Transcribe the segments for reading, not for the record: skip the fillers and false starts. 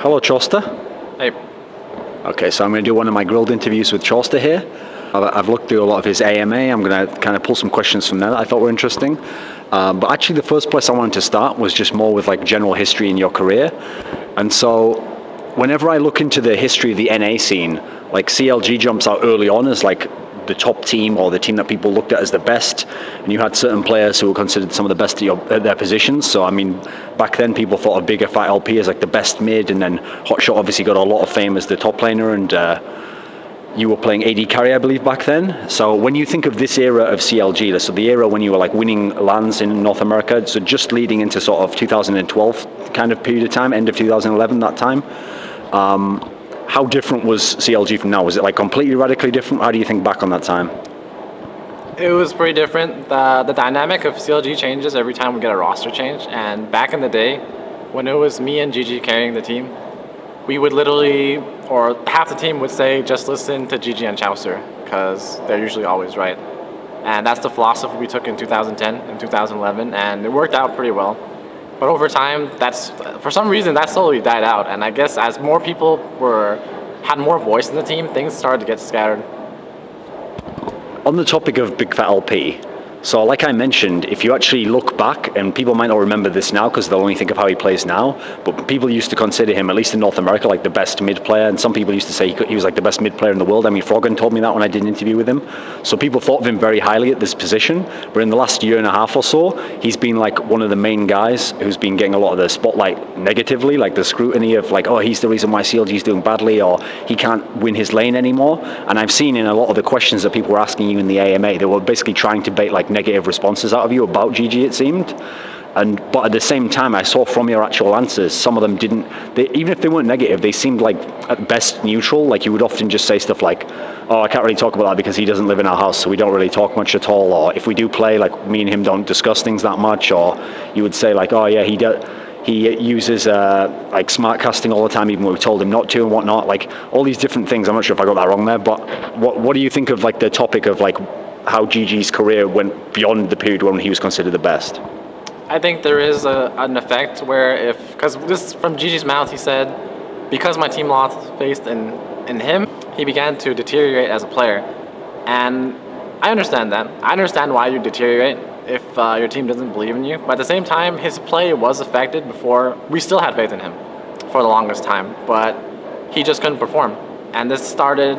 Hello, Chauster. Hey. Okay, so I'm going to do one of my grilled interviews with Chauster here. I've looked through a lot of his AMA. I'm going to kind of pull some questions from there that I thought were interesting. But actually, the first place I wanted to start was just more with like general history in your career. And so, whenever I look into the history of the NA scene, like CLG jumps out early on as like the top team or the team that people looked at as the best, and you had certain players who were considered some of the best at their positions. So I mean, back then people thought of Bigfatlp as like the best mid, and then hotshot obviously got a lot of fame as the top laner, and you were playing AD carry, I believe, back then. So when you think of this era of CLG, so the era when you were like winning LANs in North America, so just leading into sort of 2012 kind of period of time, end of 2011, that time, how different was CLG from now? Was it like completely radically different? How do you think back on that time? It was pretty different. The dynamic of CLG changes every time we get a roster change. And back in the day, when it was me and GG carrying the team, we would literally, or half the team would say, just listen to GG and Chauster, because they're usually always right. And that's the philosophy we took in 2010 and 2011, and it worked out pretty well. But over time, for some reason, that slowly died out. And I guess as more people had more voice in the team, things started to get scattered. On the topic of Bigfatlp, so like I mentioned, if you actually look back, and people might not remember this now because they'll only think of how he plays now, but people used to consider him, at least in North America, like the best mid player, and some people used to say he was like the best mid player in the world. I mean, Froggen told me that when I did an interview with him. So people thought of him very highly at this position, but in the last year and a half or so, he's been like one of the main guys who's been getting a lot of the spotlight negatively, like the scrutiny of like, oh, he's the reason why CLG is doing badly, or he can't win his lane anymore. And I've seen in a lot of the questions that people were asking you in the AMA, they were basically trying to bait like negative responses out of you about GG, it seemed. But at the same time, I saw from your actual answers, some of them didn't, even if they weren't negative, they seemed like at best neutral. Like you would often just say stuff like, oh, I can't really talk about that because he doesn't live in our house, so we don't really talk much at all. Or if we do play, like me and him don't discuss things that much. Or you would say like, oh yeah, he uses like smart casting all the time, even when we told him not to and whatnot. Like all these different things. I'm not sure if I got that wrong there, but what do you think of like the topic of like how GG's career went beyond the period when he was considered the best? I think there is an effect where because this from GG's mouth, he said, because my team lost faith in him, he began to deteriorate as a player. And I understand that. I understand why you deteriorate if your team doesn't believe in you. But at the same time, his play was affected before. We still had faith in him for the longest time, but he just couldn't perform. And this started,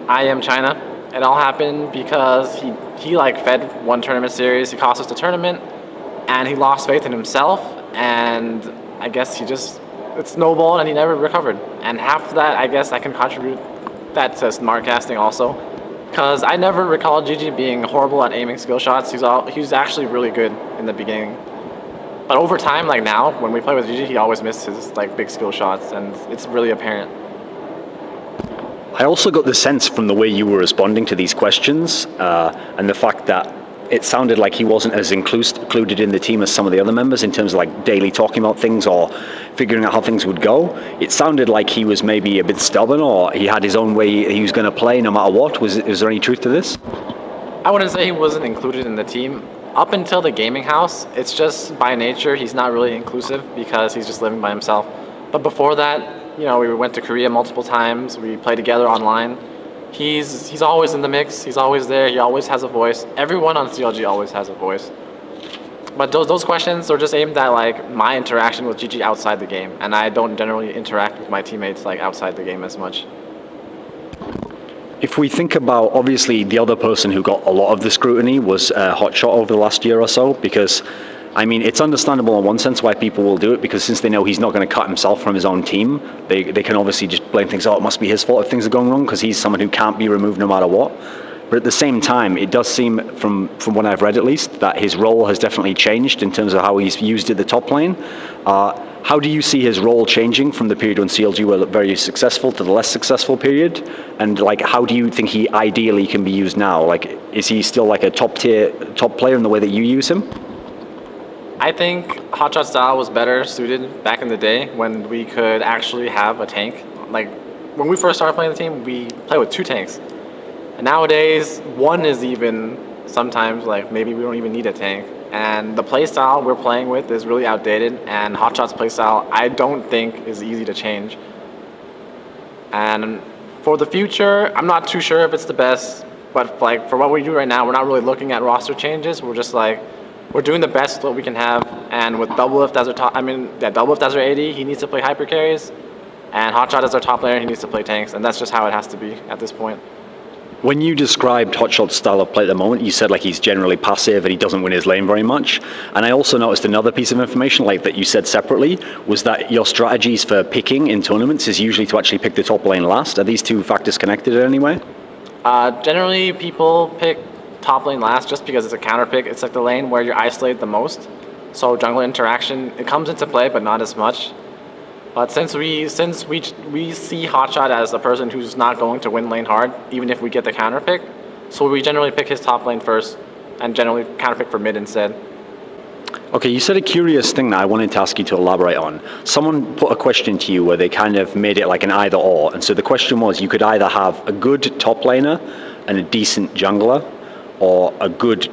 I am China. It all happened because he like fed one tournament series, he cost us the tournament, and he lost faith in himself, and I guess it snowballed and he never recovered. And half of that, I guess I can contribute that to smart casting also, because I never recall GG being horrible at aiming skill shots. He was actually really good in the beginning. But over time, like now, when we play with GG, he always missed his like big skill shots, and it's really apparent. I also got the sense from the way you were responding to these questions and the fact that it sounded like he wasn't as included in the team as some of the other members in terms of like daily talking about things or figuring out how things would go. It sounded like he was maybe a bit stubborn, or he had his own way he was going to play no matter what. Is there any truth to this? I wouldn't say he wasn't included in the team. Up until the gaming house, it's just by nature he's not really inclusive because he's just living by himself. But before that, you know, we went to Korea multiple times. We played together online. He's always in the mix. He's always there. He always has a voice. Everyone on CLG always has a voice. But those questions are just aimed at like my interaction with GG outside the game, and I don't generally interact with my teammates like outside the game as much. If we think about, obviously, the other person who got a lot of the scrutiny was hotshot over the last year or so, because I mean, it's understandable in one sense why people will do it, because since they know he's not going to cut himself from his own team, they can obviously just blame things, oh, it must be his fault if things are going wrong, because he's someone who can't be removed no matter what. But at the same time, it does seem, from what I've read at least, that his role has definitely changed in terms of how he's used at the top lane. How do you see his role changing from the period when CLG were very successful to the less successful period? And like, how do you think he ideally can be used now? Like, is he still like a top player in the way that you use him? I think hotshot style was better suited back in the day when we could actually have a tank. Like when we first started playing the team, we played with 2 tanks. And nowadays, one is even sometimes like maybe we don't even need a tank. and the playstyle we're playing with is really outdated, and hotshot's playstyle I don't think is easy to change. And for the future, I'm not too sure if it's the best, but like for what we do right now, we're not really looking at roster changes. We're just like, we're doing the best what we can have, and with Doublelift as our top, Doublelift as our AD, he needs to play hyper carries, and hotshot as our top laner, he needs to play tanks, and that's just how it has to be at this point. When you described hotshot's style of play at the moment, you said like he's generally passive and he doesn't win his lane very much. And I also noticed another piece of information like that you said separately was that your strategies for picking in tournaments is usually to actually pick the top lane last. Are these two factors connected in any way? Generally, people pick top lane last just because it's a counter pick. It's like the lane where you're isolated the most. So jungler interaction, it comes into play, but not as much. But since we see hotshot as a person who's not going to win lane hard, even if we get the counter pick, so we generally pick his top lane first and generally counter pick for mid instead. Okay, you said a curious thing that I wanted to ask you to elaborate on. Someone put a question to you where they kind of made it like an either or, and so the question was you could either have a good top laner and a decent jungler, or a good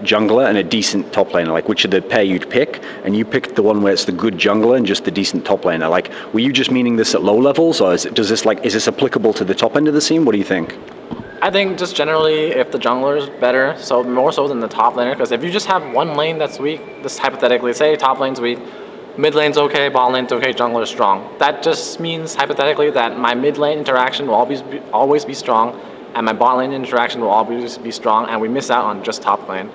jungler and a decent top laner, like which of the pair you'd pick, and you picked the one where it's the good jungler and just the decent top laner. Like, were you just meaning this at low levels, or is this applicable to the top end of the scene? What do you think? I think just generally if the jungler is better, so more so than the top laner, because if you just have one lane that's weak, this hypothetically, say top lane's weak, mid lane's okay, bot lane's okay, jungler is strong. That just means hypothetically that my mid lane interaction will always be strong, and my bot lane interaction will always be strong, and we miss out on just top lane.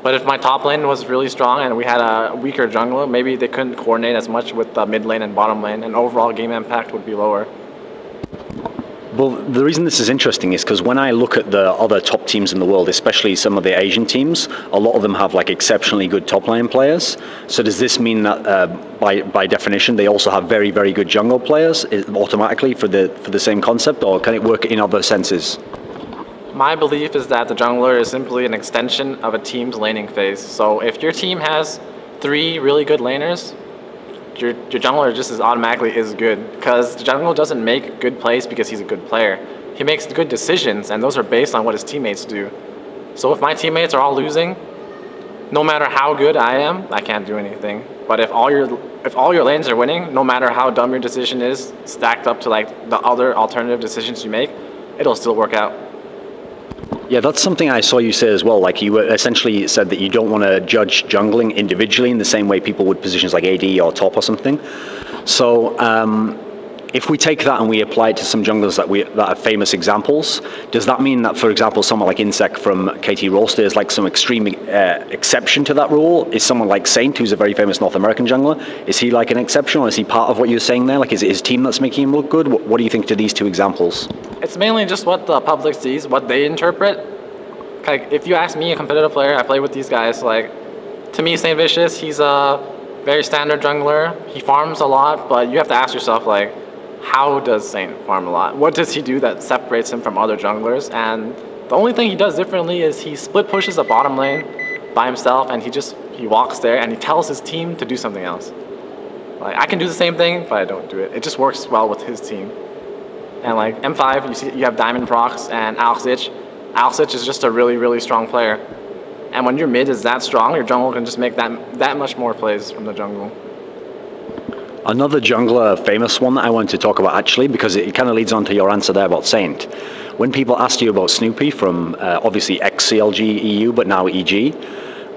But if my top lane was really strong and we had a weaker jungler, maybe they couldn't coordinate as much with the mid lane and bottom lane, and overall game impact would be lower. Well, the reason this is interesting is because when I look at the other top teams in the world, especially some of the Asian teams, a lot of them have like exceptionally good top lane players. So does this mean that by definition they also have very, very good jungle players automatically for the same concept, or can it work in other senses? My belief is that the jungler is simply an extension of a team's laning phase. So if your team has 3 really good laners, your jungler just automatically is good, because the jungler doesn't make good plays because he's a good player. He makes good decisions, and those are based on what his teammates do. So if my teammates are all losing, no matter how good I am, I can't do anything. But if all your lanes are winning, no matter how dumb your decision is, stacked up to like the other alternative decisions you make, it'll still work out. Yeah, that's something I saw you say as well. Like you essentially said that you don't want to judge jungling individually in the same way people would positions like AD or top or something. So if we take that and we apply it to some junglers that are famous examples, does that mean that, for example, someone like inSec from KT Roaster is like some extreme exception to that rule? Is someone like Saint, who's a very famous North American jungler, is he like an exception, or is he part of what you're saying there? Like, is it his team that's making him look good? What do you think to these two examples? It's mainly just what the public sees, what they interpret. Like, if you ask me, a competitive player, I play with these guys, like, to me, SaintVicious, he's a very standard jungler. He farms a lot, but you have to ask yourself, like, how does Saint farm a lot? What does he do that separates him from other junglers? And the only thing he does differently is he split pushes a bottom lane by himself, and he walks there and he tells his team to do something else. Like, I can do the same thing, but I don't do it. It just works well with his team. And like M5, you have Diamond Prox and Alex. Alex is just a really, really strong player. And when your mid is that strong, your jungle can just make that much more plays from the jungle. Another jungler, famous one that I wanted to talk about actually, because it kind of leads on to your answer there about Saint. When people asked you about snoopeh from obviously ex-CLG.EU, but now EG,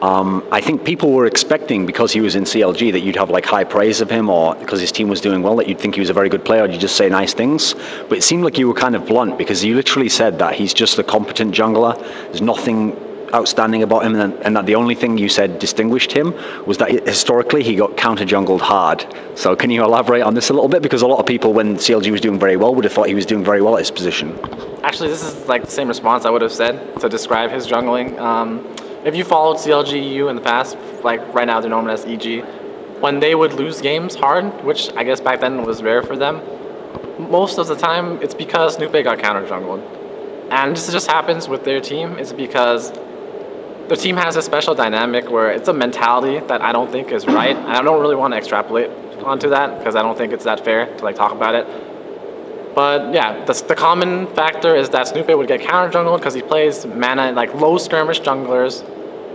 I think people were expecting, because he was in CLG, that you'd have like high praise of him, or because his team was doing well, that you'd think he was a very good player, or you'd just say nice things. But it seemed like you were kind of blunt, because you literally said that he's just a competent jungler. There's nothing outstanding about him, and that the only thing you said distinguished him was that historically he got counter-jungled hard. So can you elaborate on this a little bit? Because a lot of people, when CLG was doing very well, would have thought he was doing very well at his position. Actually, this is like the same response I would have said to describe his jungling. If you followed CLG.EU in the past, like right now they're known as EG, when they would lose games hard, which I guess back then was rare for them, most of the time it's because snoopeh got counter-jungled. And this just happens with their team. It's because the team has a special dynamic where it's a mentality that I don't think is right. I don't really want to extrapolate onto that because I don't think it's that fair to like talk about it. But yeah, the common factor is that snoopeh would get counter jungled because he plays mana like low skirmish junglers,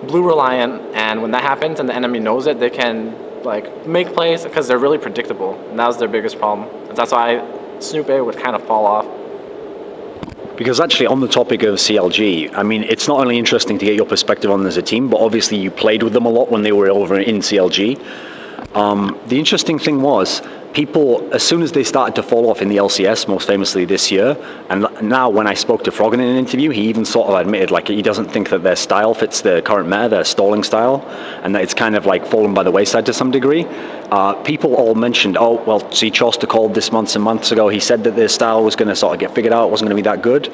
blue reliant, and when that happens and the enemy knows it, they can like make plays because they're really predictable, and that was their biggest problem. And that's why snoopeh would kind of fall off. Because actually, on the topic of CLG, I mean, it's not only interesting to get your perspective on them as a team, but obviously you played with them a lot when they were over in CLG. The interesting thing was, people, as soon as they started to fall off in the LCS, most famously this year, and now when I spoke to Froggen in an interview, he even sort of admitted like he doesn't think that their style fits the current meta, their stalling style, and that it's kind of like fallen by the wayside to some degree. People all mentioned, oh, well, see, Chauster called this months and months ago, he said that their style was going to sort of get figured out, it wasn't going to be that good.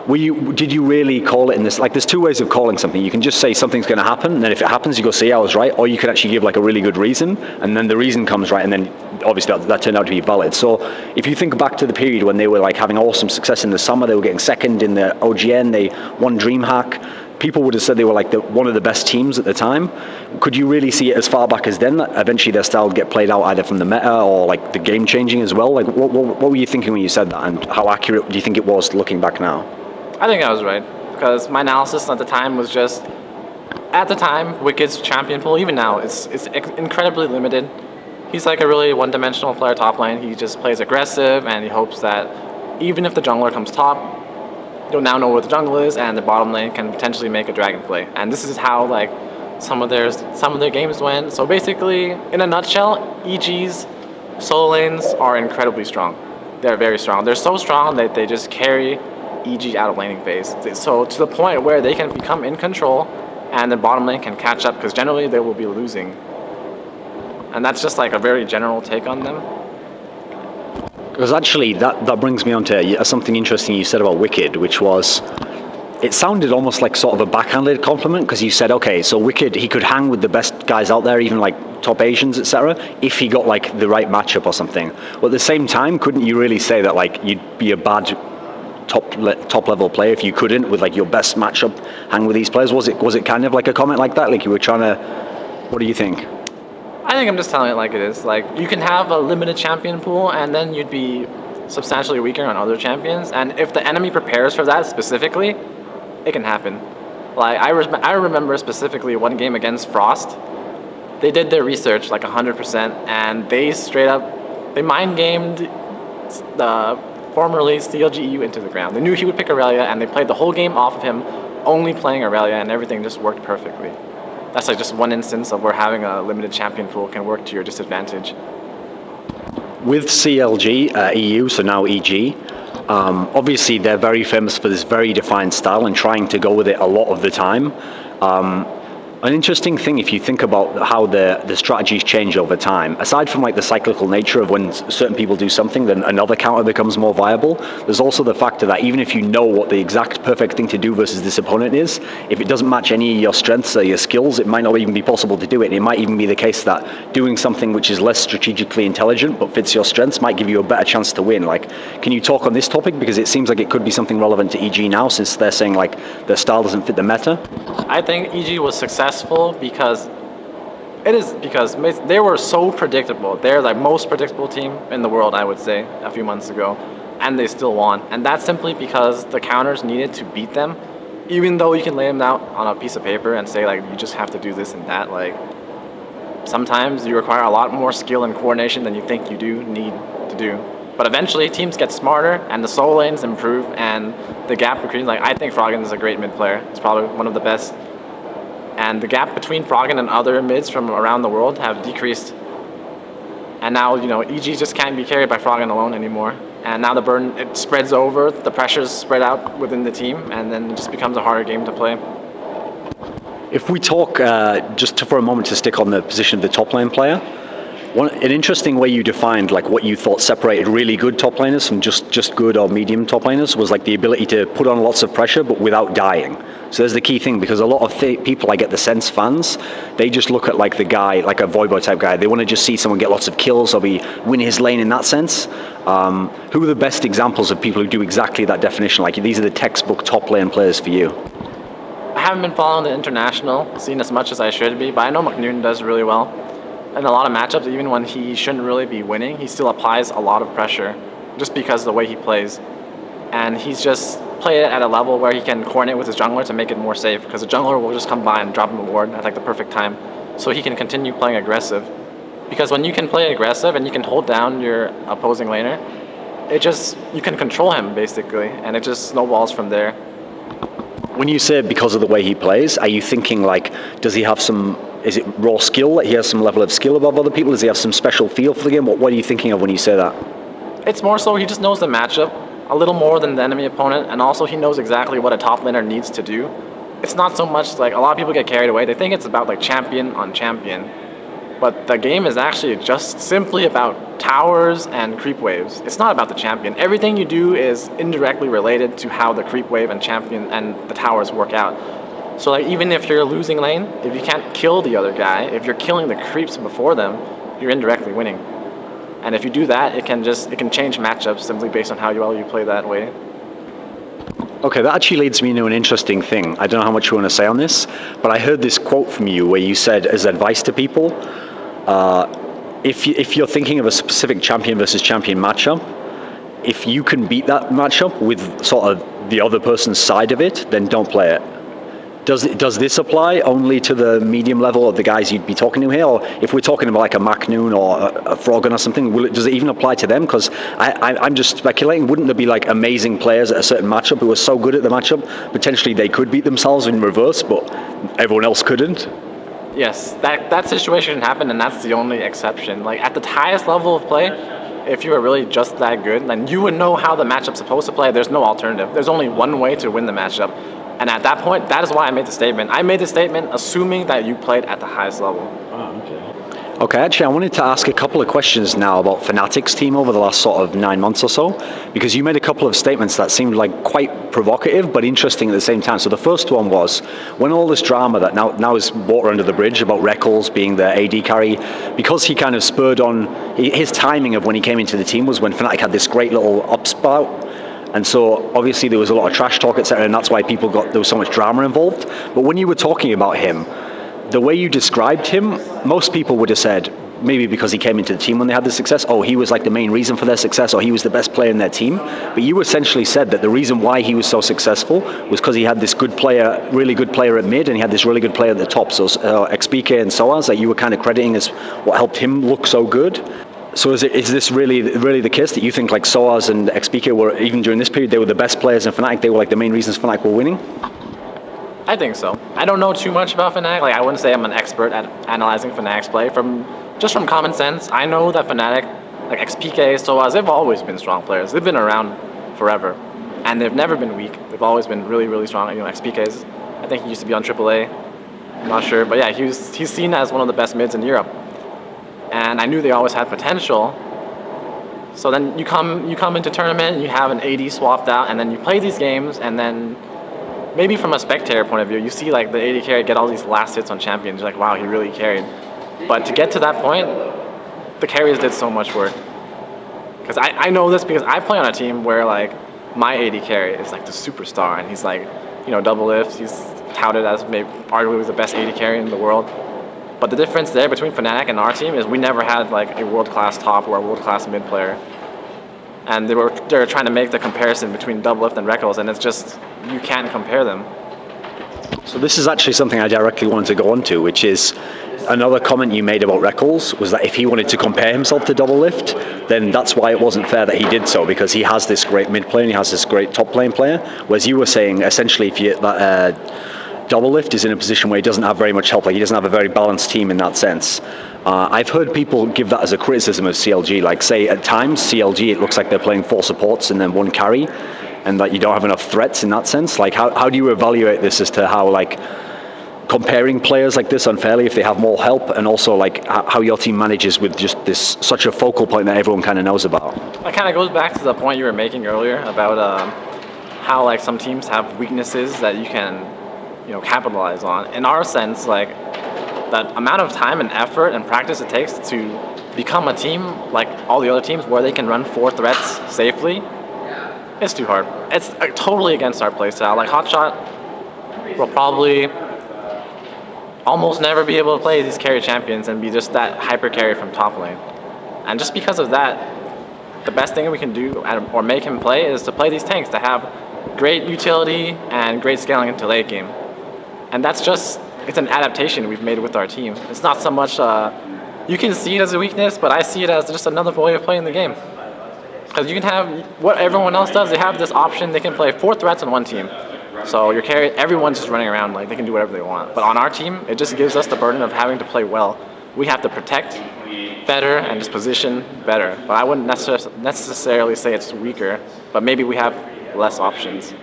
Did you really call it in this? Like, there's two ways of calling something. You can just say something's going to happen, and then if it happens, you go, see, I was right. Or you can actually give like a really good reason, and then the reason comes right, and then obviously that turned out to be valid. So if you think back to the period when they were like having awesome success in the summer, they were getting second in the OGN, they won DreamHack. People would have said they were like one of the best teams at the time. Could you really see it as far back as then, that eventually their style would get played out either from the meta or like the game changing as well? Like, what were you thinking when you said that, and how accurate do you think it was looking back now? I think I was right, because my analysis at the time was just, at the time, Wicked's champion pool, even now, it's incredibly limited. He's like a really one-dimensional player top lane. He just plays aggressive, and he hopes that even if the jungler comes top, you'll now know where the jungle is, and the bottom lane can potentially make a dragon play. And this is how like some of their games went. So basically, in a nutshell, EG's solo lanes are incredibly strong. They're very strong. They're so strong that they just carry EG out of laning phase. So to the point where they can become in control and the bottom lane can catch up, because generally they will be losing. And that's just like a very general take on them. Because actually that brings me on to something interesting you said about Wickd, which was, it sounded almost like sort of a backhanded compliment, because you said, okay, so Wickd, he could hang with the best guys out there, even like top Asians, etc., if he got like the right matchup or something. But at the same time, couldn't you really say that like you'd be a bad top level player if you couldn't, with like your best matchup, hang with these players? Was it kind of like a comment like that, like you were trying to, what do you think? I think I'm just telling it like it is. Like, you can have a limited champion pool and then you'd be substantially weaker on other champions, and if the enemy prepares for that specifically, it can happen. Like, I remember specifically one game against Frost. They did their research like 100%, and they straight up, they mind gamed the formerly CLG.EU into the ground. They knew he would pick Aurelia, and they played the whole game off of him only playing Aurelia, and everything just worked perfectly. That's like just one instance of where having a limited champion pool can work to your disadvantage. With CLG.EU, so now EG, obviously they're very famous for this very defined style and trying to go with it a lot of the time. An interesting thing, if you think about how the strategies change over time, aside from like the cyclical nature of when certain people do something, then another counter becomes more viable, there's also the factor that even if you know what the exact perfect thing to do versus this opponent is, if it doesn't match any of your strengths or your skills, it might not even be possible to do it. It might even be the case that doing something which is less strategically intelligent but fits your strengths might give you a better chance to win. Like, can you talk on this topic? Because it seems like it could be something relevant to EG now, since they're saying like their style doesn't fit the meta. I think EG was successful because they were so predictable. They're the most predictable team in the world, I would say, a few months ago, and they still won. And that's simply because the counters needed to beat them, even though you can lay them out on a piece of paper and say like you just have to do this and that. Like, sometimes you require a lot more skill and coordination than you think you do need to do. But eventually teams get smarter and the solo lanes improve, and the gap between, like, I think Froggen is a great mid player. It's probably one of the best. And the gap between Froggen and other mids from around the world have decreased. And now, you know, EG just can't be carried by Froggen alone anymore. And now the burden, it spreads over, the pressure's spread out within the team, and then it just becomes a harder game to play. If we talk, for a moment to stick on the position of the top lane player, an interesting way you defined like what you thought separated really good top laners from just good or medium top laners was like the ability to put on lots of pressure but without dying. So there's the key thing, because a lot of people, I get the sense, fans, they just look at like the guy, like a Voibo type guy, they want to just see someone get lots of kills or win his lane in that sense. Who are the best examples of people who do exactly that definition? Like, these are the textbook top lane players for you. I haven't been following the international scene as much as I should be, but I know Maknoon does really well. In a lot of matchups, even when he shouldn't really be winning, he still applies a lot of pressure just because of the way he plays. And he's just play it at a level where he can coordinate with his jungler to make it more safe, because the jungler will just come by and drop him a ward at like the perfect time, so he can continue playing aggressive. Because when you can play aggressive and you can hold down your opposing laner, you can control him basically, and it just snowballs from there. When you say because of the way he plays, are you thinking like, does he have some, is it raw skill, that he has some level of skill above other people? Does he have some special feel for the game? What are you thinking of when you say that? It's more so he just knows the matchup a little more than the enemy opponent, and also he knows exactly what a top laner needs to do. It's not so much like, a lot of people get carried away. They think it's about like champion on champion. But the game is actually just simply about towers and creep waves. It's not about the champion. Everything you do is indirectly related to how the creep wave and champion and the towers work out. So like, even if you're losing lane, if you can't kill the other guy, if you're killing the creeps before them, you're indirectly winning. And if you do that, it can change matchups simply based on how well you play that way. Okay, that actually leads me into an interesting thing. I don't know how much you want to say on this, but I heard this quote from you where you said, as advice to people, if you're thinking of a specific champion versus champion matchup, if you can beat that matchup with sort of the other person's side of it, then don't play it. Does this apply only to the medium level of the guys you'd be talking to here? Or if we're talking about like a Maknoon or a froggen or something, does it even apply to them? Because I'm just speculating, wouldn't there be like amazing players at a certain matchup who are so good at the matchup, potentially they could beat themselves in reverse, but everyone else couldn't? Yes, that situation happened, and that's the only exception. Like at the highest level of play, if you are really just that good, then you would know how the matchup's supposed to play. There's no alternative. There's only one way to win the matchup. And at that point, that is why I made the statement. I made the statement assuming that you played at the highest level. Oh, okay. Okay, actually, I wanted to ask a couple of questions now about fnatic's team over the last sort of 9 months or so, because you made a couple of statements that seemed like quite provocative, but interesting at the same time. So the first one was, when all this drama that now is water under the bridge about rekkles being the AD carry, because he kind of spurred on, his timing of when he came into the team was when Fnatic had this great little upspout. And so obviously there was a lot of trash talk, etc., and that's why there was so much drama involved. But when you were talking about him, the way you described him, most people would have said, maybe because he came into the team when they had the success, oh, he was like the main reason for their success, or he was the best player in their team. But you essentially said that the reason why he was so successful was because he had this good player, really good player at mid, and he had this really good player at the top. So XPK and Soaz, that you were kind of crediting as what helped him look so good. So is this really the case that you think like Soaz and XPK were, even during this period, they were the best players in Fnatic, they were like the main reasons Fnatic were winning? I think so. I don't know too much about Fnatic. Like, I wouldn't say I'm an expert at analyzing Fnatic's play. Just from common sense, I know that Fnatic, like XPK, Soaz, they've always been strong players. They've been around forever, and they've never been weak. They've always been really, really strong. You know, XPK's, I think he used to be on AAA. I'm not sure, but yeah, he's seen as one of the best mids in Europe. And I knew they always had potential. So then you come into tournament and you have an AD swapped out, and then you play these games, and then maybe from a spectator point of view, you see like the AD carry get all these last hits on champions. You're like, wow, he really carried. But to get to that point, the carries did so much work. Because I know this because I play on a team where like my AD carry is like the superstar, and he's like, you know, Doublelift. He's touted as maybe arguably the best AD carry in the world. But the difference there between Fnatic and our team is we never had like a world-class top or a world-class mid player. And they were trying to make the comparison between Doublelift and rekkles, and it's just, you can't compare them. So this is actually something I directly wanted to go on to, which is another comment you made about rekkles was that if he wanted to compare himself to Doublelift, then that's why it wasn't fair that he did so, because he has this great mid player and he has this great top lane player. Whereas you were saying, essentially, if you Doublelift is in a position where he doesn't have very much help, like he doesn't have a very balanced team in that sense. I've heard people give that as a criticism of CLG, like say at times CLG it looks like they're playing 4 supports and then 1 carry, and that you don't have enough threats in that sense. Like how do you evaluate this as to how like comparing players like this unfairly if they have more help, and also like how your team manages with just this such a focal point that everyone kind of knows about? That kind of goes back to the point you were making earlier about how like some teams have weaknesses that you can capitalize on. In our sense, like that amount of time and effort and practice it takes to become a team like all the other teams where they can run 4 threats safely, it's too hard. It's totally against our playstyle. Like hotshot will probably almost never be able to play these carry champions and be just that hyper carry from top lane. And just because of that, the best thing we can do or make him play is to play these tanks, to have great utility and great scaling into late game. And that's just, it's an adaptation we've made with our team. It's not so much, you can see it as a weakness, but I see it as just another way of playing the game. Because you can have what everyone else does, they have this option, they can play 4 threats on one team. So your carry, everyone's just running around, like they can do whatever they want. But on our team, it just gives us the burden of having to play well. We have to protect better and just position better. But I wouldn't necessarily say it's weaker, but maybe we have less options.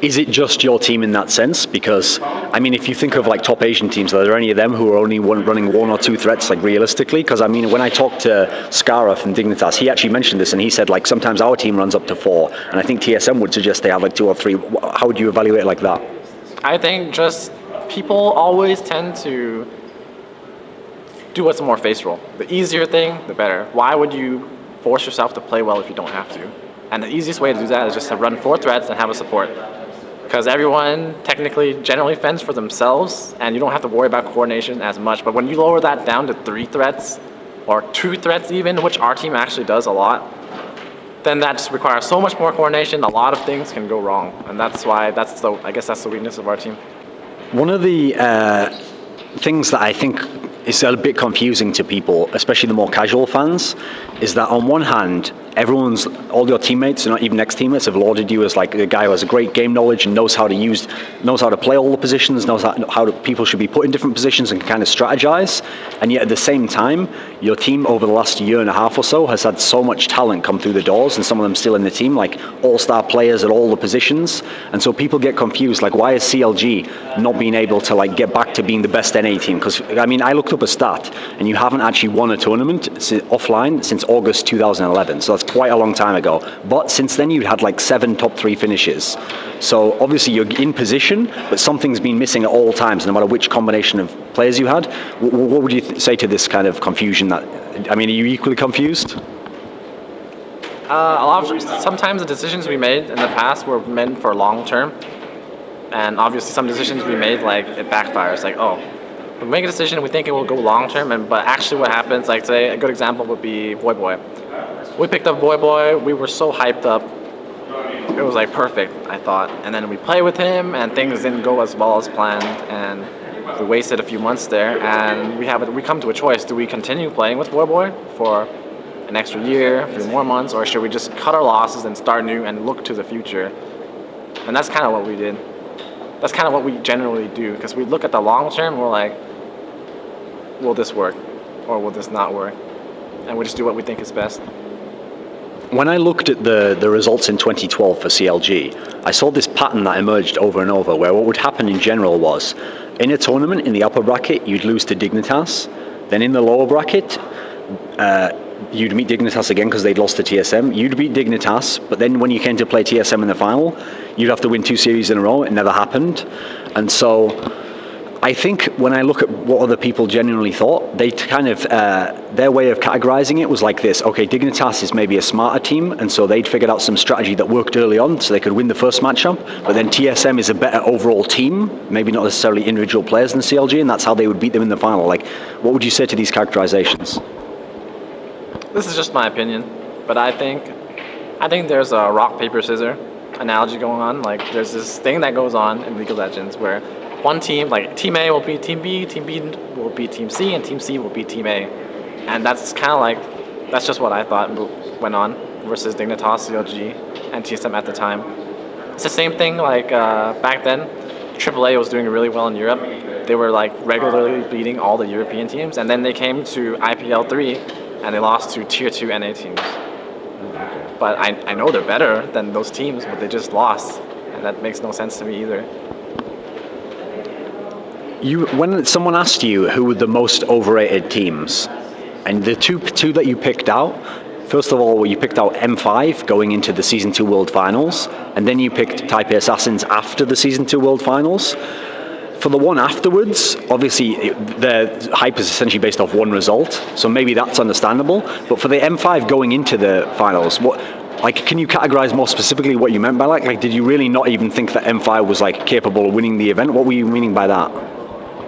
Is it just your team in that sense? Because, I mean, if you think of like top Asian teams, are there any of them who are only running 1 or 2 threats, like realistically? Because I mean, when I talked to Skara from Dignitas, he actually mentioned this and he said like sometimes our team runs up to 4, and I think TSM would suggest they have like 2 or 3. How would you evaluate it like that? I think just people always tend to do what's a more face roll. The easier thing, the better. Why would you force yourself to play well if you don't have to? And the easiest way to do that is just to run 4 threats and have a support. Because everyone technically generally fends for themselves and you don't have to worry about coordination as much. But when you lower that down to 3 threats or 2 threats even, which our team actually does a lot, then that just requires so much more coordination. A lot of things can go wrong. And that's why I guess that's the weakness of our team. One of the things that I think is a bit confusing to people, especially the more casual fans, is that on one hand, all your teammates, not even ex-teammates, have lauded you as like a guy who has a great game knowledge and knows how to play all the positions, knows how people should be put in different positions and can kind of strategize. And yet at the same time, your team over the last year and a half or so has had so much talent come through the doors, and some of them still in the team, like all-star players at all the positions. And so people get confused, like why is CLG not being able to like get back to being the best NA team? Because I mean, I looked up a stat, and you haven't actually won a tournament offline since August 2011. So that's quite a long time ago. But since then, you had like 7 top 3 finishes. So obviously you're in position, but something's been missing at all times, no matter which combination of players you had. What would you say to this kind of confusion? I mean, are you equally confused? Sometimes the decisions we made in the past were meant for long term, and obviously some decisions we made, like it backfires. Like, oh, we make a decision, we think it will go long term, but actually what happens, like today, a good example would be Boy. We picked up Boy, we were so hyped up. It was like perfect, I thought. And then we play with him and things didn't go as well as planned, and we wasted a few months there, and we come to a choice. Do we continue playing with Boy for an extra year, a few more months, or should we just cut our losses and start new and look to the future? And that's kind of what we did. That's kind of what we generally do, because we look at the long term and we're like, will this work or will this not work? And we just do what we think is best. When I looked at the results in 2012 for CLG, I saw this pattern that emerged over and over, where what would happen in general was, in a tournament in the upper bracket, you'd lose to Dignitas. Then in the lower bracket, you'd meet Dignitas again because they'd lost to TSM. You'd beat Dignitas, but then when you came to play TSM in the final, you'd have to win 2 series in a row. It never happened. And so I think when I look at what other people genuinely thought, they kind of, their way of categorizing it was like this. Okay, Dignitas is maybe a smarter team, and so they'd figured out some strategy that worked early on so they could win the first matchup, but then TSM is a better overall team, maybe not necessarily individual players than CLG, and that's how they would beat them in the final. Like, what would you say to these characterizations? This is just my opinion, but I think there's a rock, paper, scissors analogy going on. Like, there's this thing that goes on in League of Legends where one team, like Team A will beat Team B will beat Team C, and Team C will beat Team A. And that's kind of like, that's just what I thought went on versus Dignitas, CLG, and TSM at the time. It's the same thing, like back then, AAA was doing really well in Europe. They were like regularly beating all the European teams, and then they came to IPL 3 and they lost to Tier 2 NA teams. But I know they're better than those teams, but they just lost, and that makes no sense to me either. When someone asked you who were the most overrated teams, and the two that you picked out, first of all, you picked out M5 going into the Season 2 World Finals, and then you picked Taipei Assassins after the Season 2 World Finals. For the one afterwards, obviously, the hype is essentially based off one result, so maybe that's understandable. But for the M5 going into the finals, can you categorize more specifically what you meant by that? Like, did you really not even think that M5 was like capable of winning the event? What were you meaning by that?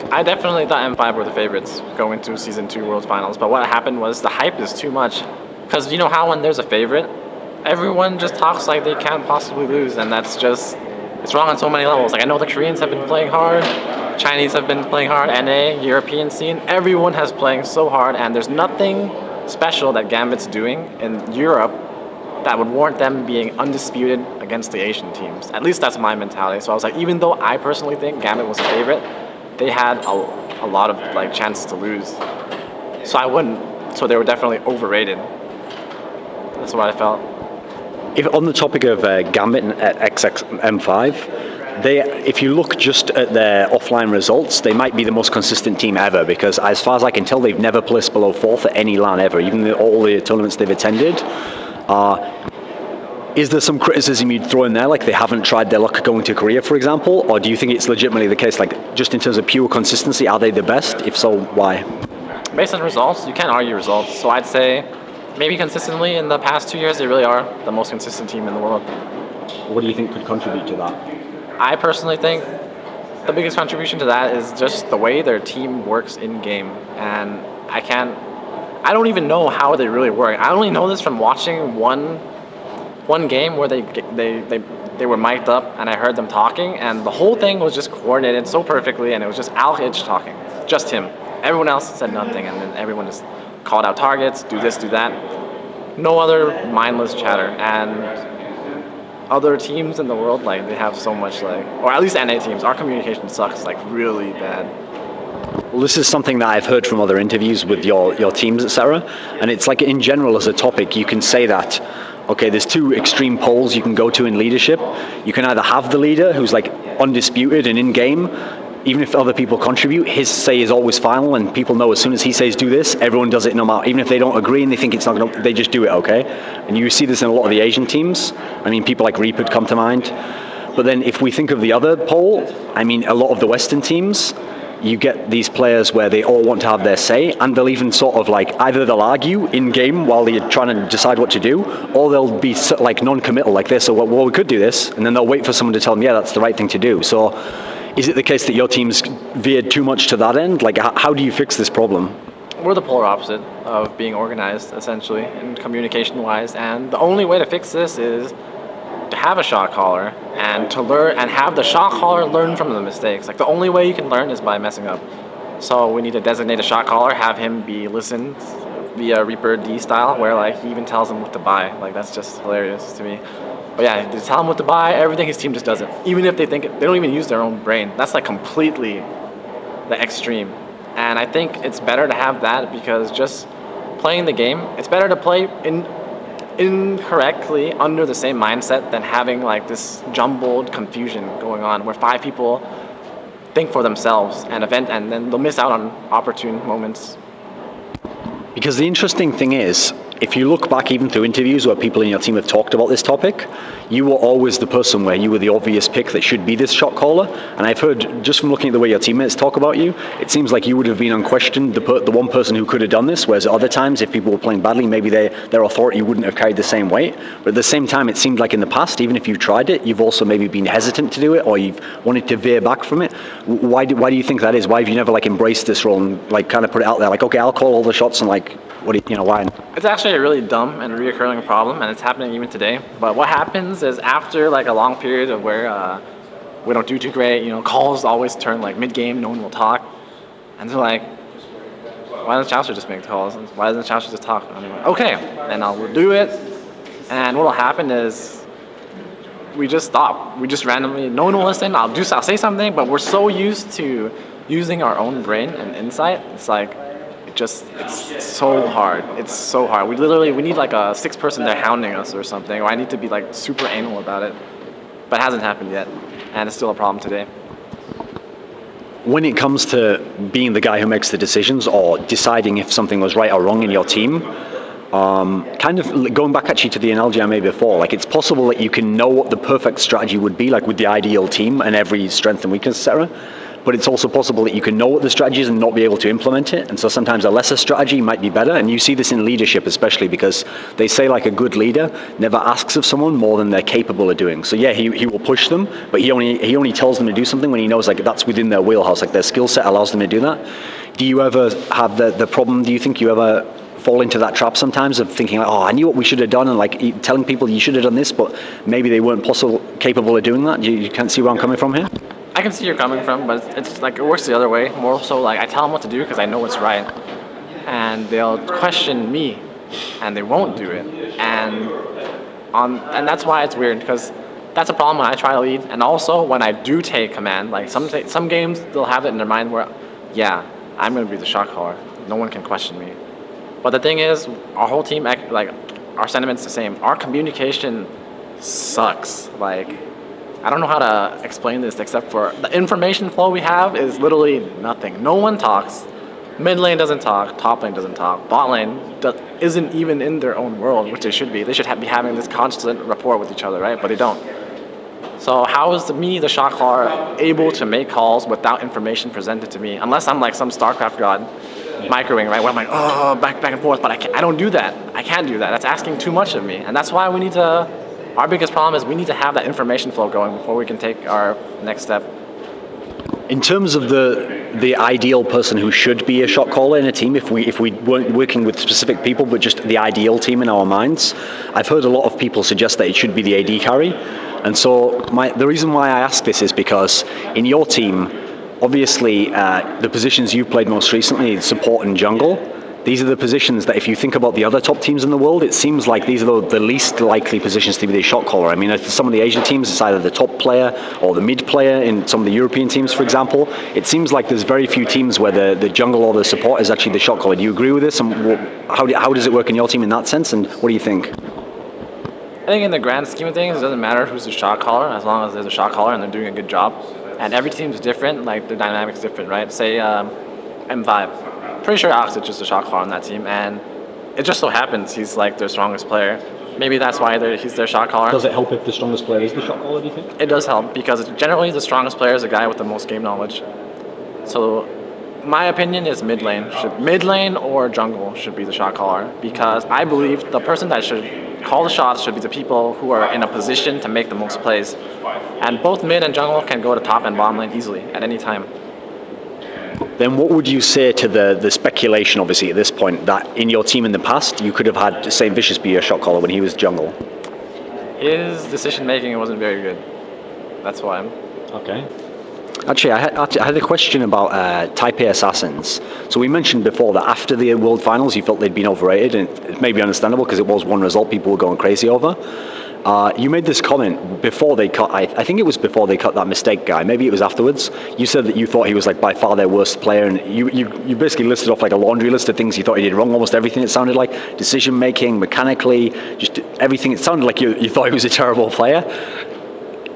I definitely thought M5 were the favorites going to Season 2 World Finals, but what happened was the hype is too much. Because you know how when there's a favorite, everyone just talks like they can't possibly lose, and that's just, it's wrong on so many levels. Like I know the Koreans have been playing hard, Chinese have been playing hard, NA, European scene, everyone has playing so hard, and there's nothing special that Gambit's doing in Europe that would warrant them being undisputed against the Asian teams. At least that's my mentality. So I was like, even though I personally think Gambit was a favorite, they had a lot of like chances to lose. So I wouldn't. So they were definitely overrated. That's what I felt. If on the topic of Gambit at XXM5, if you look just at their offline results, they might be the most consistent team ever, because as far as I can tell, they've never placed below 4th at any LAN ever, even all the tournaments they've attended. Is there some criticism you'd throw in there, like they haven't tried their luck going to Korea, for example? Or do you think it's legitimately the case, like just in terms of pure consistency, are they the best? If so, why? Based on results, you can't argue results. So I'd say maybe consistently in the past 2 years, they really are the most consistent team in the world. What do you think could contribute to that? I personally think the biggest contribution to that is just the way their team works in game. And I don't even know how they really work. I only know this from watching one game where they were mic'd up and I heard them talking, and the whole thing was just coordinated so perfectly, and it was just Al-Hidge talking, just him. Everyone else said nothing, and then everyone just called out targets, do this, do that. No other mindless chatter. And other teams in the world, like they have so much, like, or at least NA teams, our communication sucks like really bad. Well, this is something that I've heard from other interviews with your teams, etc. And it's like in general as a topic, you can say that, okay, there's two extreme poles you can go to in leadership. You can either have the leader who's like undisputed and in game, even if other people contribute, his say is always final, and people know as soon as he says do this, everyone does it no matter, even if they don't agree and they think it's not going to, they just do it, okay? And you see this in a lot of the Asian teams. I mean, people like Reapid come to mind. But then if we think of the other pole, I mean, a lot of the Western teams, you get these players where they all want to have their say, and they'll even sort of like, either they'll argue in game while they're trying to decide what to do, or they'll be like non-committal like this, so well, we could do this, and then they'll wait for someone to tell them, yeah, that's the right thing to do. So is it the case that your team's veered too much to that end? Like, how do you fix this problem? We're the polar opposite of being organized, essentially, and communication-wise, and the only way to fix this is to have a shot caller and to learn, and have the shot caller learn from the mistakes. Like the only way you can learn is by messing up. So we need to designate a shot caller, have him be listened via Reaper D style, where like he even tells them what to buy. Like that's just hilarious to me. But yeah, they tell him what to buy, everything, his team just does it. Even if they think they don't even use their own brain. That's like completely the extreme. And I think it's better to have that, because just playing the game, it's better to play incorrectly under the same mindset than having like this jumbled confusion going on where 5 people think for themselves and then they'll miss out on opportune moments. Because the interesting thing is, if you look back even through interviews where people in your team have talked about this topic, you were always the person where you were the obvious pick that should be this shot caller. And I've heard, just from looking at the way your teammates talk about you, it seems like you would have been unquestioned the one person who could have done this, whereas other times, if people were playing badly, maybe their authority wouldn't have carried the same weight. But at the same time, it seemed like in the past, even if you tried it, you've also maybe been hesitant to do it, or you've wanted to veer back from it. Why do you think that is? Why have you never like embraced this role and like kind of put it out there? Like, okay, I'll call all the shots, and like, why? It's actually a really dumb and reoccurring problem, and it's happening even today. But what happens is after like a long period of where we don't do too great, calls always turn like mid-game, no one will talk. And they're like, why doesn't Chauster just make calls? Why doesn't Chauster just talk? And I'm like, okay, and I'll do it. And what will happen is we just stop. We just randomly, no one will listen, I'll say something, but we're so used to using our own brain and insight, it's like, it's so hard. It's so hard. We need like a 6th person there hounding us or something, or I need to be like super anal about it. But it hasn't happened yet, and it's still a problem today. When it comes to being the guy who makes the decisions or deciding if something was right or wrong in your team, kind of going back actually to the analogy I made before, like it's possible that you can know what the perfect strategy would be, like with the ideal team and every strength and weakness, etc. But it's also possible that you can know what the strategy is and not be able to implement it. And so sometimes a lesser strategy might be better. And you see this in leadership especially, because they say like a good leader never asks of someone more than they're capable of doing. So yeah, he will push them, but he only tells them to do something when he knows like that's within their wheelhouse, like their skill set allows them to do that. Do you ever have the problem, do you think you ever fall into that trap sometimes of thinking like, oh, I knew what we should have done, and like telling people you should have done this, but maybe they weren't capable of doing that? You can't see where I'm coming from here? I can see where you're coming from, but it's like it works the other way. More so, like I tell them what to do because I know it's right, and they'll question me, and they won't do it, and that's why it's weird, because that's a problem when I try to lead, and also when I do take command. Like some games, they'll have it in their mind where, yeah, I'm going to be the shot caller. No one can question me. But the thing is, our whole team, like, our sentiment's the same. Our communication sucks. Like, I don't know how to explain this except for the information flow we have is literally nothing. No one talks. Mid lane doesn't talk. Top lane doesn't talk. Bot lane isn't even in their own world, which they should be. They should be having this constant rapport with each other, right? But they don't. So how is me, the shot caller, able to make calls without information presented to me? Unless I'm like some StarCraft god, microwing, right? Where I'm like, oh, back and forth, but I don't do that. I can't do that. That's asking too much of me. And that's why we need to, our biggest problem is we need to have that information flow going before we can take our next step. In terms of the ideal person who should be a shot caller in a team, if we weren't working with specific people, but just the ideal team in our minds, I've heard a lot of people suggest that it should be the AD carry. And so the reason why I ask this is because in your team, obviously the positions you've played most recently, support and jungle, these are the positions that if you think about the other top teams in the world, it seems like these are the least likely positions to be the shot caller. I mean, some of the Asian teams, it's either the top player or the mid player. In some of the European teams, for example, it seems like there's very few teams where the jungle or the support is actually the shot caller. Do you agree with this? And how does it work in your team in that sense? And what do you think? I think in the grand scheme of things, it doesn't matter who's the shot caller, as long as there's a shot caller and they're doing a good job. And every team's different, like their dynamic's different, right? Say M5. Pretty sure Alex is just a shot caller on that team, and it just so happens he's like their strongest player. Maybe that's why he's their shot caller. Does it help if the strongest player is the shot caller, do you think? It does help, because generally the strongest player is the guy with the most game knowledge. So my opinion is mid lane or jungle should be the shot caller, because I believe the person that should call the shots should be the people who are in a position to make the most plays. And both mid and jungle can go to top and bottom lane easily at any time. Then what would you say to the speculation, obviously, at this point, that in your team in the past, you could have had SaintVicious be a shot caller when he was jungle? His decision-making wasn't very good. That's why. Okay. Actually, I had a question about Type A assassins. So we mentioned before that after the World Finals, you felt they'd been overrated, and it may be understandable because it was one result people were going crazy over. You made this comment before they cut, I think it was before they cut that mistake guy, maybe it was afterwards. You said that you thought he was like by far their worst player, and you basically listed off like a laundry list of things you thought he did wrong, almost everything it sounded like, decision making, mechanically, just everything. It sounded like you thought he was a terrible player.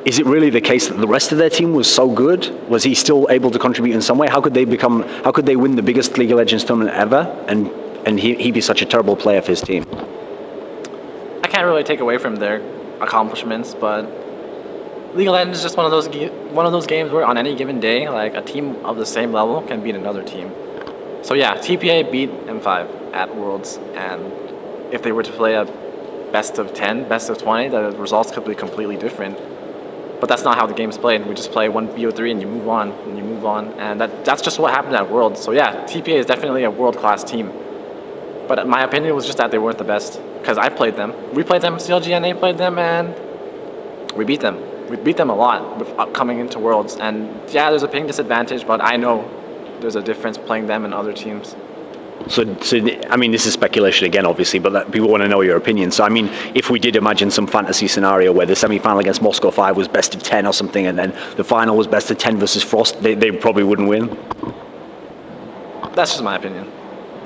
Is it really the case that the rest of their team was so good? Was he still able to contribute in some way? How could they win the biggest League of Legends tournament ever, and he be such a terrible player for his team? I can't really take away from their accomplishments, but League of Legends is just one of those games where on any given day, like a team of the same level can beat another team. So yeah, TPA beat M5 at Worlds, and if they were to play a best of 10, best of 20, the results could be completely different. But that's not how the game's played. We just play one BO3 and you move on, and that's just what happened at Worlds. So yeah, TPA is definitely a world-class team. But my opinion was just that they weren't the best, because I played them. We played them, CLG.EU played them, and we beat them. We beat them a lot coming into Worlds. And yeah, there's a ping disadvantage, but I know there's a difference playing them and other teams. So I mean, this is speculation again, obviously, but people want to know your opinion. So I mean, if we did imagine some fantasy scenario where the semi-final against Moscow 5 was best of 10 or something, and then the final was best of 10 versus Frost, they probably wouldn't win? That's just my opinion.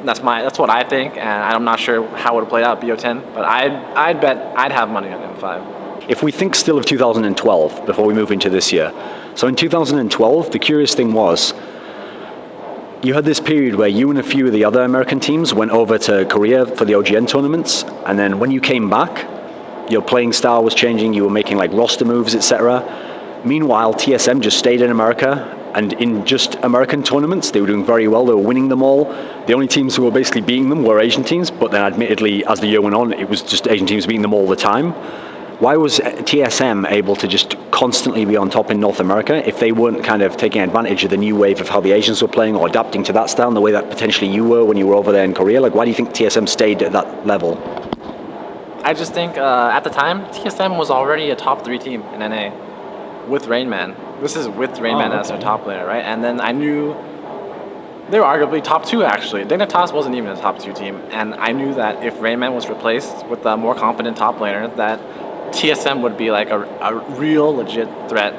That's what I think, and I'm not sure how it would play out BO10, but I'd bet I'd have money on M5. If we think still of 2012 before we move into this year, so in 2012, the curious thing was, you had this period where you and a few of the other American teams went over to Korea for the OGN tournaments, and then when you came back, your playing style was changing, you were making like roster moves, etc. Meanwhile, TSM just stayed in America, and in just American tournaments, they were doing very well, they were winning them all. The only teams who were basically beating them were Asian teams, but then admittedly, as the year went on, it was just Asian teams beating them all the time. Why was TSM able to just constantly be on top in North America if they weren't kind of taking advantage of the new wave of how the Asians were playing or adapting to that style in the way that potentially you were when you were over there in Korea? Like, why do you think TSM stayed at that level? I just think at the time, TSM was already a top 3 team in NA with Rainman. This is with Rainman as their top player, right? And then I knew they were arguably top 2 actually. Dignitas wasn't even a top 2 team, and I knew that if Rainman was replaced with a more competent top laner, that TSM would be like a real legit threat.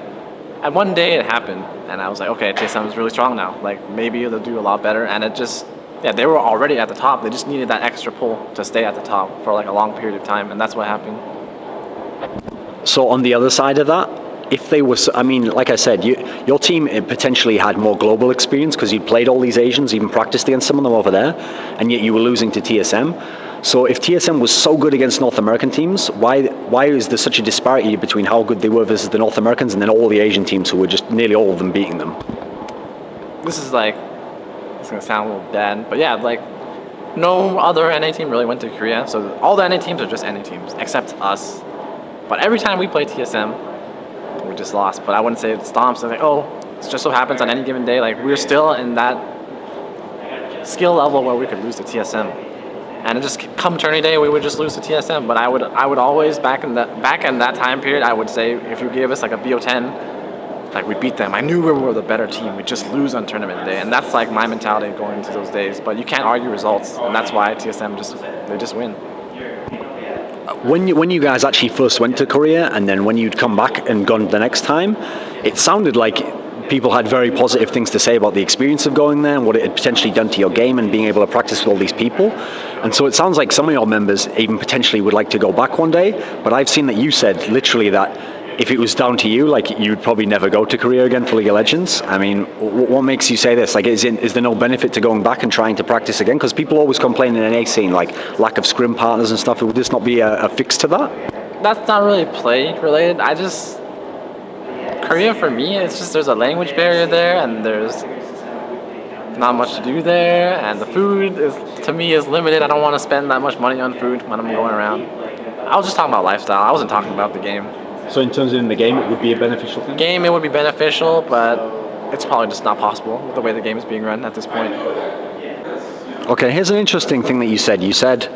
And one day it happened, and I was like, okay, TSM is really strong now. Like, maybe they'll do a lot better. And it just, yeah, they were already at the top. They just needed that extra pull to stay at the top for like a long period of time, and that's what happened. So on the other side of that, if they were, I mean, like I said, your team potentially had more global experience because you'd played all these Asians, even practiced against some of them over there, and yet you were losing to TSM. So if TSM was so good against North American teams, why is there such a disparity between how good they were versus the North Americans and then all the Asian teams who were just nearly all of them beating them? This is like, it's gonna sound a little bad, but yeah, like no other NA team really went to Korea, so all the NA teams are just NA teams, except us. But every time we play TSM, we just lost. But I wouldn't say it stomps. Like, oh, it just so happens on any given day, like we're still in that skill level where we could lose to TSM. And it just come tourney day, we would just lose to TSM. But I would always back in that time period, I would say if you gave us like a BO10, like we beat them. I knew we were the better team. We just lose on tournament day, and that's like my mentality going into those days. But you can't argue results, and that's why TSM just win. When you guys actually first went to Korea, and then when you'd come back and gone the next time, it sounded like people had very positive things to say about the experience of going there and what it had potentially done to your game and being able to practice with all these people. And so it sounds like some of your members even potentially would like to go back one day, but I've seen that you said literally that if it was down to you, like you'd probably never go to Korea again for League of Legends. I mean, what makes you say this? Like, is there no benefit to going back and trying to practice again? Because people always complain in an NA scene, like lack of scrim partners and stuff. Would this not be a fix to that? That's not really play related. Korea for me, it's just there's a language barrier there, and there's not much to do there, and the food to me is limited. I don't want to spend that much money on food when I'm going around. I was just talking about lifestyle. I wasn't talking about the game. So in terms of in the game, it would be a beneficial thing? Game, it would be beneficial, but it's probably just not possible with the way the game is being run at this point. Okay, here's an interesting thing that you said. You said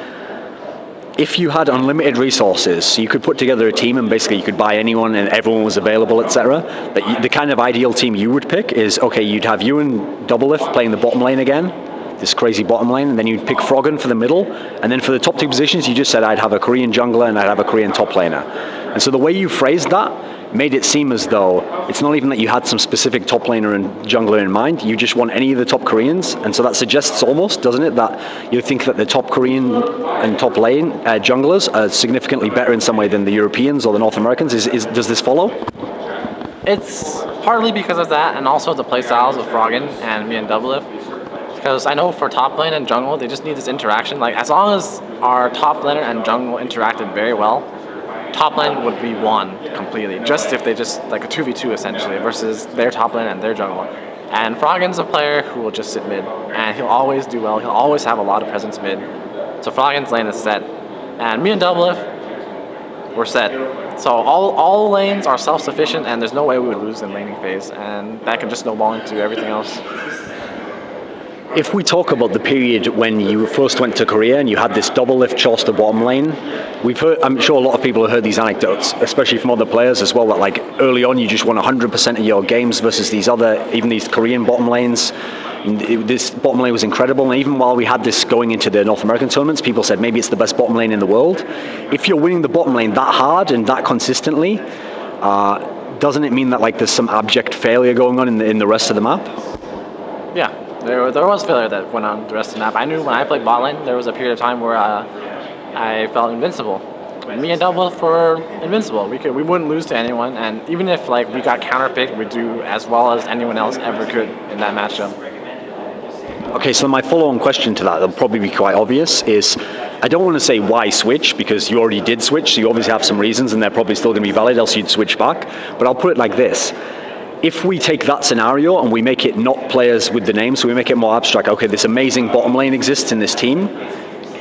if you had unlimited resources, so you could put together a team and basically you could buy anyone and everyone was available, etc. But the kind of ideal team you would pick is, okay, you'd have you and Doublelift playing the bottom lane again, this crazy bottom lane, and then you'd pick Froggen for the middle, and then for the top 2 positions, you just said I'd have a Korean jungler and I'd have a Korean top laner. And so the way you phrased that made it seem as though it's not even that you had some specific top laner and jungler in mind, you just want any of the top Koreans, and so that suggests almost, doesn't it, that you think that the top Korean and top lane junglers are significantly better in some way than the Europeans or the North Americans. Does this follow? It's partly because of that, and also the playstyles of Froggen and me and Doublelift. Because I know for top lane and jungle, they just need this interaction. Like, as long as our top laner and jungle interacted very well, top lane would be won completely. Just if they just, like a 2v2 essentially, versus their top lane and their jungle. And Froggen's a player who will just sit mid, and he'll always do well. He'll always have a lot of presence mid. So Froggen's lane is set. And me and Doublelift, we're set. So all lanes are self-sufficient, and there's no way we would lose in laning phase, and that can just snowball into everything else. If we talk about the period when you first went to Korea and you had this Doublelift Chauster bottom lane, we've heard, I'm sure a lot of people have heard these anecdotes, especially from other players as well, that like early on you just won 100% of your games versus these Korean bottom lanes. This bottom lane was incredible, and even while we had this going into the North American tournaments, people said maybe it's the best bottom lane in the world. If you're winning the bottom lane that hard and that consistently, doesn't it mean that like there's some abject failure going on in the rest of the map? Yeah. There was failure that went on the rest of the map. I knew when I played bot lane, there was a period of time where I felt invincible. Me and Doublelift were invincible. We wouldn't lose to anyone, and even if like we got counterpicked, we'd do as well as anyone else ever could in that matchup. Okay, so my follow-on question to that, that'll probably be quite obvious, is I don't want to say why switch, because you already did switch, so you obviously have some reasons, and they're probably still going to be valid, else you'd switch back. But I'll put it like this. If we take that scenario and we make it not players with the name, so we make it more abstract, okay, this amazing bottom lane exists in this team,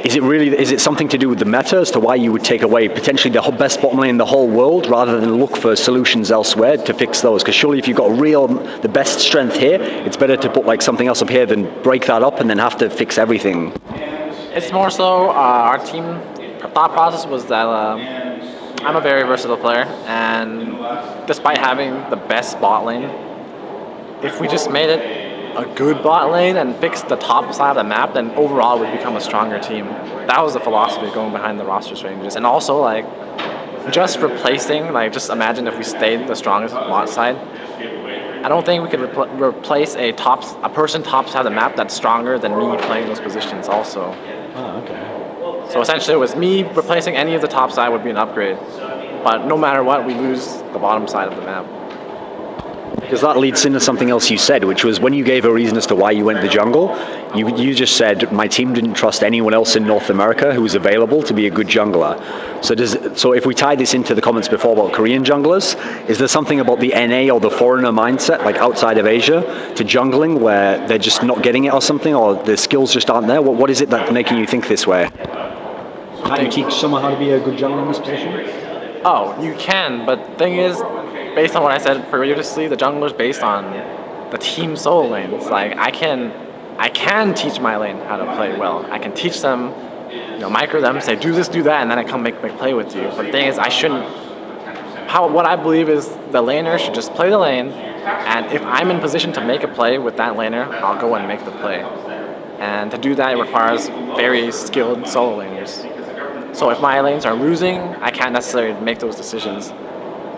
is it something to do with the meta as to why you would take away potentially the best bottom lane in the whole world rather than look for solutions elsewhere to fix those? Because surely if you've got the best strength here, it's better to put like something else up here than break that up and then have to fix everything. It's more so our team thought process was that I'm a very versatile player, and despite having the best bot lane, if we just made it a good bot lane and fixed the top side of the map, then overall we'd become a stronger team. That was the philosophy going behind the roster changes. And also, like, just replacing, like, just imagine if we stayed the strongest bot side. I don't think we could replace a person top side of the map that's stronger than me playing those positions also. Oh, okay. So essentially it was me replacing any of the top side would be an upgrade. But no matter what, we lose the bottom side of the map. Because that leads into something else you said, which was when you gave a reason as to why you went to the jungle, you just said, my team didn't trust anyone else in North America who was available to be a good jungler. So if we tie this into the comments before about Korean junglers, is there something about the NA or the foreigner mindset, like outside of Asia, to jungling where they're just not getting it or something, or the skills just aren't there? What is it that's making you think this way? How do you teach someone how to be a good jungler in this position? Oh, you can, but the thing is, based on what I said previously, the jungler's based on the team solo lanes. Like, I can teach my lane how to play well. I can teach them, micro them, say do this, do that, and then I come make play with you. But the thing is, what I believe is the laner should just play the lane, and if I'm in position to make a play with that laner, I'll go and make the play. And to do that, it requires very skilled solo laners. So if my lanes are losing, I can't necessarily make those decisions.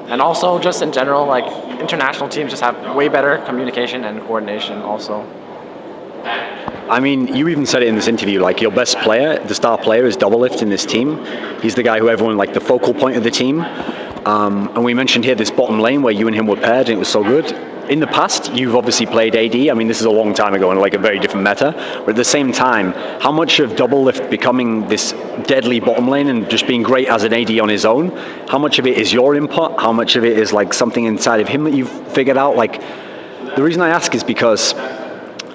And also, just in general, like, international teams just have way better communication and coordination also. I mean, you even said it in this interview, like, your best player, the star player, is Doublelift in this team. He's the guy who everyone, like, the focal point of the team. And we mentioned here this bottom lane where you and him were paired and it was so good. In the past, you've obviously played AD. I mean, this is a long time ago and like a very different meta. But at the same time, how much of Doublelift becoming this deadly bottom lane and just being great as an AD on his own, how much of it is your input? How much of it is like something inside of him that you've figured out? Like, the reason I ask is because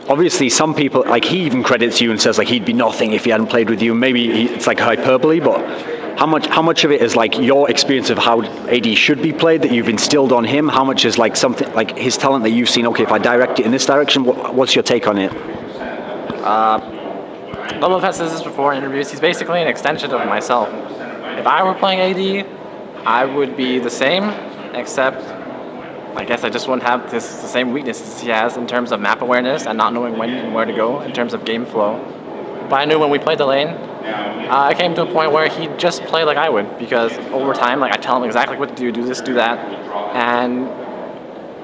obviously some people, like, he even credits you and says like he'd be nothing if he hadn't played with you. Maybe it's like hyperbole, but how much of it is like your experience of how AD should be played that you've instilled on him? How much is like something like his talent that you've seen, okay, if I direct it in this direction, what's your take on it? Doublelift has said this before in interviews, he's basically an extension of myself. If I were playing AD, I would be the same, except I guess I just wouldn't have the same weaknesses he has in terms of map awareness and not knowing when and where to go in terms of game flow. But I knew when we played the lane, I came to a point where he'd just play like I would, because over time, like, I tell him exactly what to do this, do that, and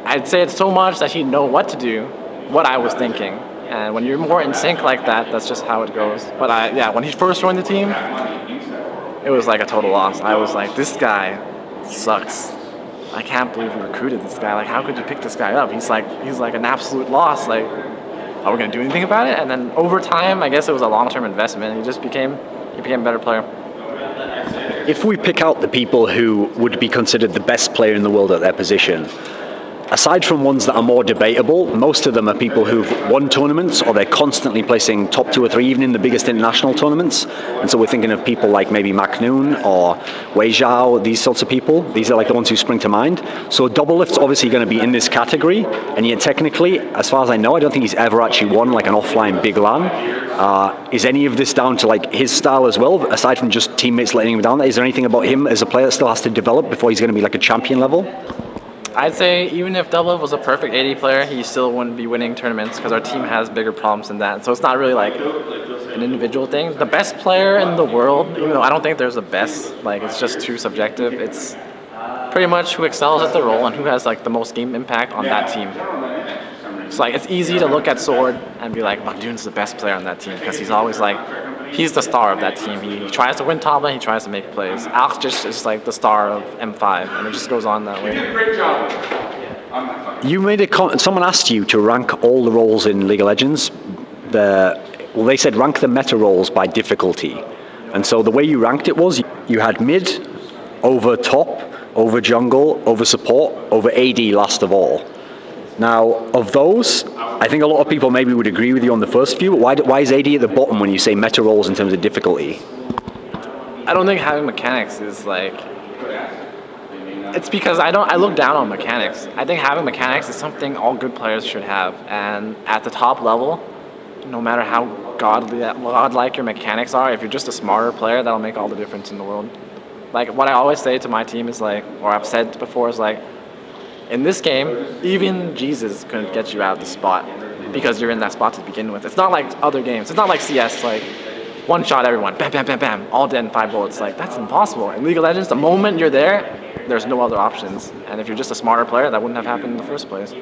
I'd say it so much that he'd know what to do, what I was thinking. And when you're more in sync like that, that's just how it goes. But when he first joined the team, it was like a total loss. I was like, this guy sucks. I can't believe we recruited this guy. Like, how could you pick this guy up? He's like an absolute loss. Like, are we gonna do anything about it? And then over time, I guess it was a long-term investment. He became a better player. If we pick out the people who would be considered the best player in the world at their position, aside from ones that are more debatable, most of them are people who've won tournaments or they're constantly placing top 2 or 3, even in the biggest international tournaments. And so we're thinking of people like maybe Maknoon or Wei Zhao, these sorts of people. These are like the ones who spring to mind. So Doublelift's obviously going to be in this category, and yet technically, as far as I know, I don't think he's ever actually won like an offline big LAN. Is any of this down to like his style as well, aside from just teammates letting him down? Is there anything about him as a player that still has to develop before he's going to be like a champion level? I'd say even if Doublelift was a perfect AD player, he still wouldn't be winning tournaments because our team has bigger problems than that. So it's not really like an individual thing. The best player in the world, even though I don't think there's a best, like, it's just too subjective. It's pretty much who excels at the role and who has like the most game impact on that team. So like, it's easy to look at Sword and be like, Maknoon's the best player on that team because he's always like, he's the star of that team. He tries to win top lane, he tries to make plays. Alex just is like the star of M5, and it just goes on that way. Great job. You made someone asked you to rank all the roles in League of Legends. They said rank the meta roles by difficulty. And so the way you ranked it was, you had mid, over top, over jungle, over support, over AD last of all. Now, of those, I think a lot of people maybe would agree with you on the first view, but why is AD at the bottom when you say metaroles in terms of difficulty? I don't think having mechanics is like... It's because I look down on mechanics. I think having mechanics is something all good players should have. And at the top level, no matter how godlike your mechanics are, if you're just a smarter player, that'll make all the difference in the world. Like, what I always say to my team is like, or I've said before, is like, in this game, even Jesus couldn't get you out of the spot because you're in that spot to begin with. It's not like other games. It's not like CS, like, one shot everyone, bam, bam, bam, bam, all dead in 5 bullets. Like, that's impossible. In League of Legends, the moment you're there, there's no other options. And if you're just a smarter player, that wouldn't have happened in the first place.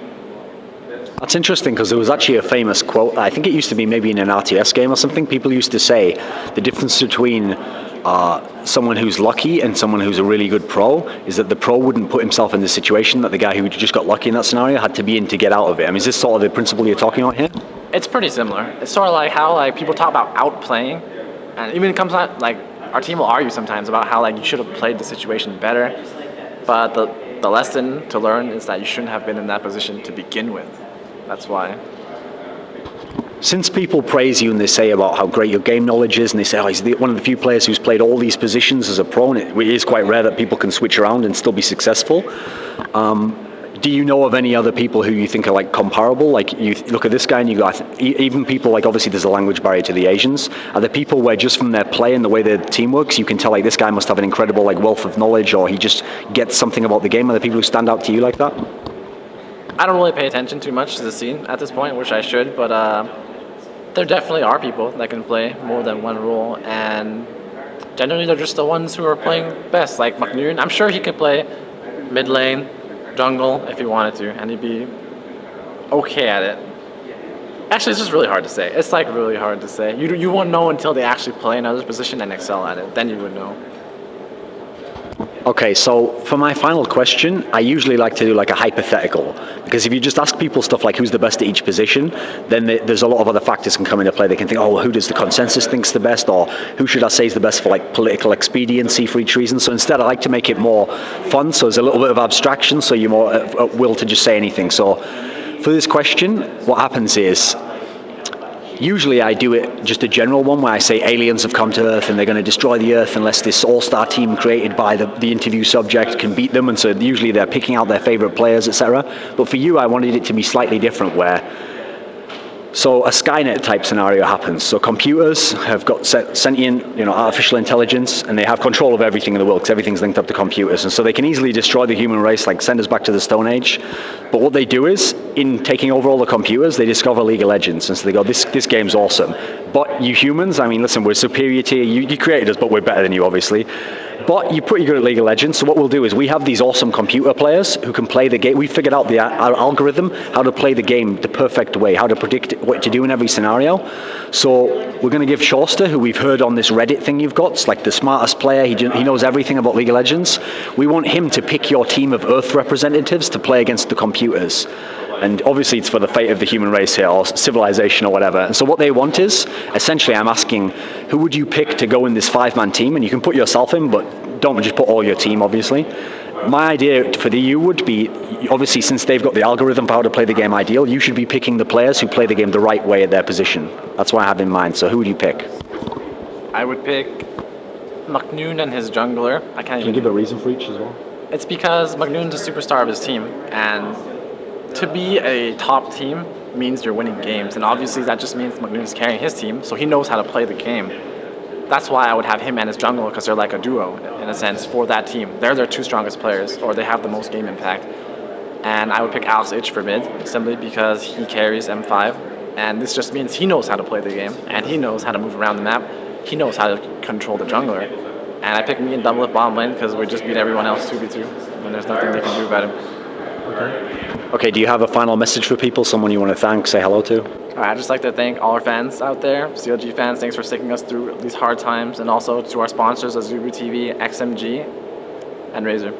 That's interesting, because there was actually a famous quote, I think it used to be maybe in an RTS game or something, people used to say the difference between someone who's lucky and someone who's a really good pro is that the pro wouldn't put himself in the situation that the guy who just got lucky in that scenario had to be in to get out of it. I mean, is this sort of the principle you're talking about here? It's pretty similar. It's sort of like how like people talk about outplaying, and even it comes out like our team will argue sometimes about how like you should have played the situation better, but the lesson to learn is that you shouldn't have been in that position to begin with. That's why. Since people praise you and they say about how great your game knowledge is, and they say, oh, he's one of the few players who's played all these positions as a pro, and it is quite rare that people can switch around and still be successful. Do you know of any other people who you think are like comparable? Like you look at this guy and you go, even people like, obviously there's a language barrier to the Asians. Are there people where just from their play and the way their team works, you can tell like this guy must have an incredible like wealth of knowledge, or he just gets something about the game? Are there people who stand out to you like that? I don't really pay attention too much to the scene at this point, which I should, but there definitely are people that can play more than one role, and generally they're just the ones who are playing best. Like Maknoon, I'm sure he could play mid lane, jungle if he wanted to, and he'd be okay at it. Actually, it's just really hard to say. It's like really hard to say. You won't know until they actually play another position and excel at it. Then you would know. Okay, so for my final question, I usually like to do like a hypothetical, because if you just ask people stuff like who's the best at each position, then there's a lot of other factors can come into play. They can think, oh, who does the consensus think's the best, or who should I say is the best for like political expediency for each reason. So instead, I like to make it more fun, so there's a little bit of abstraction, so you're more at will to just say anything. So for this question, what happens is, usually I do it just a general one where I say aliens have come to Earth and they're going to destroy the Earth unless this all-star team created by the interview subject can beat them, and so usually they're picking out their favorite players, etc. But for you, I wanted it to be slightly different, where so a Skynet type scenario happens. So computers have got sentient, artificial intelligence, and they have control of everything in the world because everything's linked up to computers. And so they can easily destroy the human race, like send us back to the Stone Age. But what they do is, in taking over all the computers, they discover League of Legends. And so they go, this game's awesome. But you humans, I mean, listen, we're superior to you. You created us, but we're better than you, obviously. But you're pretty good at League of Legends, so what we'll do is we have these awesome computer players who can play the game. We figured out our algorithm, how to play the game the perfect way, how to predict what to do in every scenario. So we're going to give Chauster, who we've heard on this Reddit thing you've got, it's like the smartest player, he knows everything about League of Legends. We want him to pick your team of Earth representatives to play against the computers. And obviously it's for the fate of the human race here, or civilization or whatever. And so what they want is, essentially I'm asking, who would you pick to go in this 5-man team? And you can put yourself in, but don't just put all your team, obviously. My idea for you would be, obviously since they've got the algorithm for how to play the game ideal, you should be picking the players who play the game the right way at their position. That's what I have in mind. So who would you pick? I would pick Maknoon and his jungler. Can you give a reason for each as well? It's because Maknoon's a superstar of his team, and to be a top team means you're winning games, and obviously that just means Maknoon's carrying his team, so he knows how to play the game. That's why I would have him and his jungler, because they're like a duo, in a sense, for that team. They're their 2 strongest players, or they have the most game impact. And I would pick Alex Ich for mid, simply because he carries M5, and this just means he knows how to play the game, and he knows how to move around the map, he knows how to control the jungler. And I pick me and Doublelift bottom lane, because we just beat everyone else 2v2, and there's nothing they can do about him. Okay, do you have a final message for people, someone you want to thank, say hello to? I'd just like to thank all our fans out there, CLG fans, thanks for sticking us through these hard times, and also to our sponsors, Azubu TV, XMG, and Razer.